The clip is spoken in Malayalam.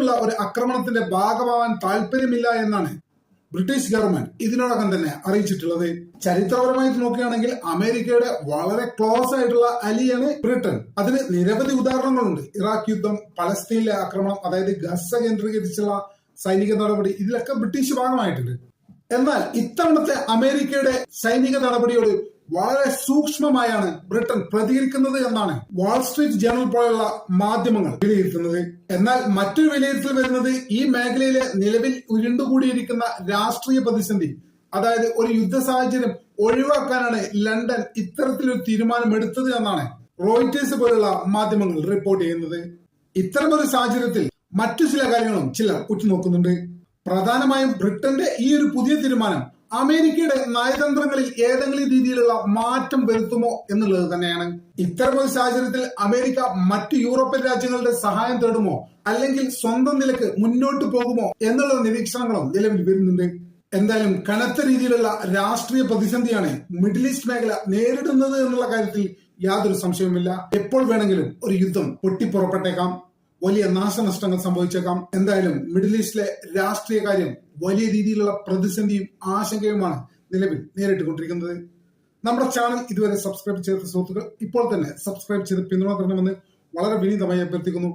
ഇത്തരത്തിലുള്ള ഒരു ആക്രമണത്തിന്റെ ഭാഗമാവാൻ താല്പര്യമില്ല എന്നാണ് ബ്രിട്ടീഷ് ഗവൺമെന്റ് ഇതിനോടകം തന്നെ അറിയിച്ചിട്ടുള്ളത്. ചരിത്രപരമായി നോക്കുകയാണെങ്കിൽ അമേരിക്കയുടെ വളരെ ക്ലോസ് ആയിട്ടുള്ള അലിയാണ് ബ്രിട്ടൻ. അതിന് നിരവധി ഉദാഹരണങ്ങളുണ്ട്. ഇറാഖ് യുദ്ധം, പലസ്തീനിലെ ആക്രമണം, അതായത് ഗസ കേന്ദ്രീകരിച്ചുള്ള സൈനിക നടപടി, ഇതിലൊക്കെ ബ്രിട്ടീഷ് ഭാഗമായിട്ടുണ്ട്. എന്നാൽ ഇത്തവണത്തെ അമേരിക്കയുടെ സൈനിക നടപടിയോട് വളരെ സൂക്ഷ്മമായാണ് ബ്രിട്ടൻ പ്രതികരിക്കുന്നത് എന്നാണ് വാൾസ്ട്രീറ്റ് ജേണൽ പോലുള്ള മാധ്യമങ്ങൾ വിലയിരുത്തുന്നത്. എന്നാൽ മറ്റൊരു വിലയിരുത്തൽ വരുന്നത് ഈ മേഖലയിലെ നിലവിൽ ഉരുണ്ടുകൂടിയിരിക്കുന്ന രാഷ്ട്രീയ പ്രതിസന്ധി, അതായത് ഒരു യുദ്ധ സാഹചര്യം ഒഴിവാക്കാനാണ് ലണ്ടൻ ഇത്തരത്തിലൊരു തീരുമാനം എടുത്തത് എന്നാണ് റോയിറ്റേഴ്സ് പോലുള്ള മാധ്യമങ്ങൾ റിപ്പോർട്ട് ചെയ്യുന്നത്. ഇത്തരമൊരു സാഹചര്യത്തിൽ മറ്റു ചില കാര്യങ്ങളും ചിലർ ഉറ്റുനോക്കുന്നുണ്ട്. പ്രധാനമായും ബ്രിട്ടന്റെ ഈ ഒരു പുതിയ തീരുമാനം അമേരിക്കയുടെ നയതന്ത്രങ്ങളിൽ ഏതെങ്കിലും രീതിയിലുള്ള മാറ്റം വരുത്തുമോ എന്നുള്ളത് തന്നെയാണ്. ഇത്തരമൊരു സാഹചര്യത്തിൽ അമേരിക്ക മറ്റ് യൂറോപ്യൻ രാജ്യങ്ങളുടെ സഹായം തേടുമോ, അല്ലെങ്കിൽ സ്വന്തം നിലക്ക് മുന്നോട്ട് പോകുമോ എന്നുള്ള നിരീക്ഷണങ്ങളും നിലവിൽ വരുന്നുണ്ട്. എന്തായാലും കനത്ത രീതിയിലുള്ള രാഷ്ട്രീയ പ്രതിസന്ധിയാണ് മിഡിൽ ഈസ്റ്റ് മേഖല നേരിടുന്നത് എന്നുള്ള കാര്യത്തിൽ യാതൊരു സംശയവുമില്ല. എപ്പോൾ വേണമെങ്കിലും ഒരു യുദ്ധം പൊട്ടിപ്പുറപ്പെട്ടേക്കാം, വലിയ നാശനഷ്ടങ്ങൾ സംഭവിച്ചേക്കാം. എന്തായാലും മിഡിൽ ഈസ്റ്റിലെ രാഷ്ട്രീയ കാര്യം വലിയ രീതിയിലുള്ള പ്രതിസന്ധിയും ആശങ്കയുമാണ് നിലവിൽ നേരിട്ടുകൊണ്ടിരിക്കുന്നത്. നമ്മുടെ ചാനൽ ഇതുവരെ സബ്സ്ക്രൈബ് ചെയ്ത സുഹൃത്തുക്കൾ ഇപ്പോൾ തന്നെ സബ്സ്ക്രൈബ് ചെയ്ത് പിന്തുണ തരണമെന്ന് വളരെ വിനീതമായി അഭ്യർത്ഥിക്കുന്നു.